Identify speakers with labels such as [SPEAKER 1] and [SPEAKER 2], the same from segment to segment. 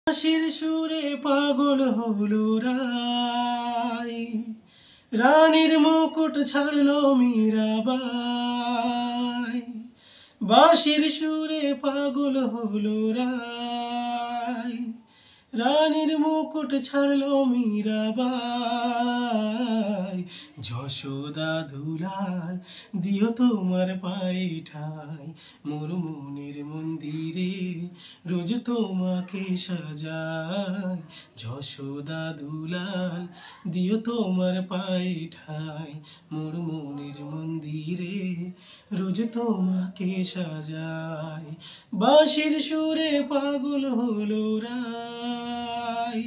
[SPEAKER 1] হাসির সুরে পাগল হলো রাই, রানীর মুকুট ছাড়লো মীরাবাই। বাঁশির সুরে পাগল হলো রাই, রানীর মুকুট ছাড়লো মীরাবাই। যশোদা দুলাল দিও তোমার পায়ে ঠাই, মোর মনের মন্দিরে রোজ তোমাকে সাজাই। যশোদা দুলাল দিও তোমার পায়ে ঠাই, মোর মনের মন্দিরে রোজ তোমাকে সাজাই। বাঁশির সুরে পাগল হলো রাই,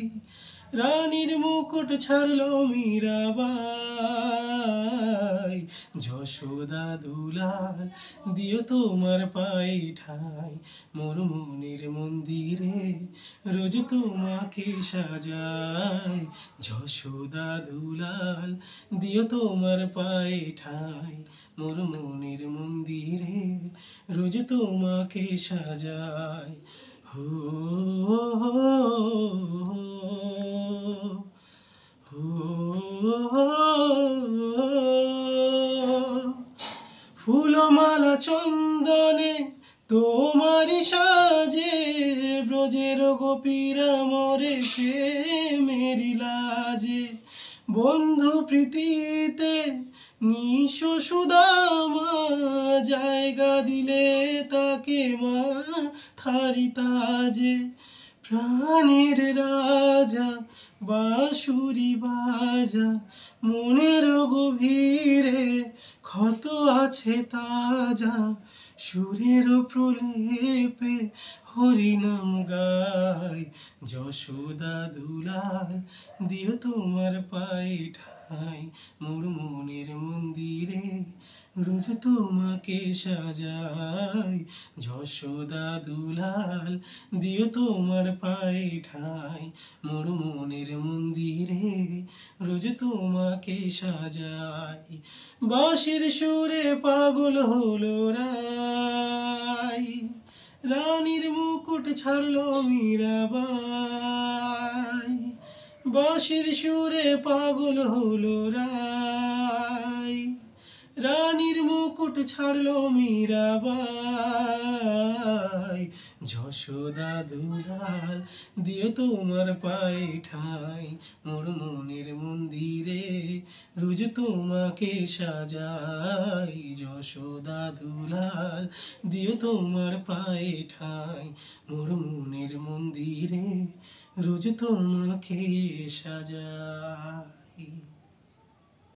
[SPEAKER 1] রানীর মুকুট ছাড়লো মীরাবাই। যশোদা দুলাল দিও তোমার পায়ে ঠাই, মোর মনের মন্দিরে রোজ তোমাকে সাজাই। যশোদা দুলাল দিও তোমার পায়ে ঠাই, মোর মনের মন্দিরে রোজ তোমাকে সাজাই। হো ফুলমালা চন্দনে তোমারি সাজে, ব্রজের গোপীরা মোরে প্রেমেরি লাজে। বন্ধু প্রীতিতে নিঃস্ব সুদামা, জায়গা দিলে তাকে মা থারি তাজে। প্রাণের রাজা বাঁশুরি বাজা, মনের গভীরে ক্ষত আছে তাজা। সুরের প্রলেপে হরিনাম গাই, যশোদা দুলাল দিও তোমার পায়ে ঠাই, মোর মনের মন্দিরে রোজ তোমাকে সাজাই। যশোদা দুলাল দিও তোমার পায়ে ঠাই, মোর মনের মন্দিরে রোজ তোমাকে সাজাই। বাঁশির সুরে পাগল হলো রাই, রানীর মুকুট ছাড়লো মীরাবাই। বাঁশির সুরে পাগল হলো রাই, রানীর মুকুট ছাড়লো মীরাবাই। যশোদা দুলাল দিও তোমার পায়ে ঠাই, মোর মনের মন্দিরে রোজ তোমাকে সাজাই। যশোদা দুলাল দিও তোমার পায়ে ঠাই, মোর মনের মন্দিরে রোজ তোমাকে সাজাই।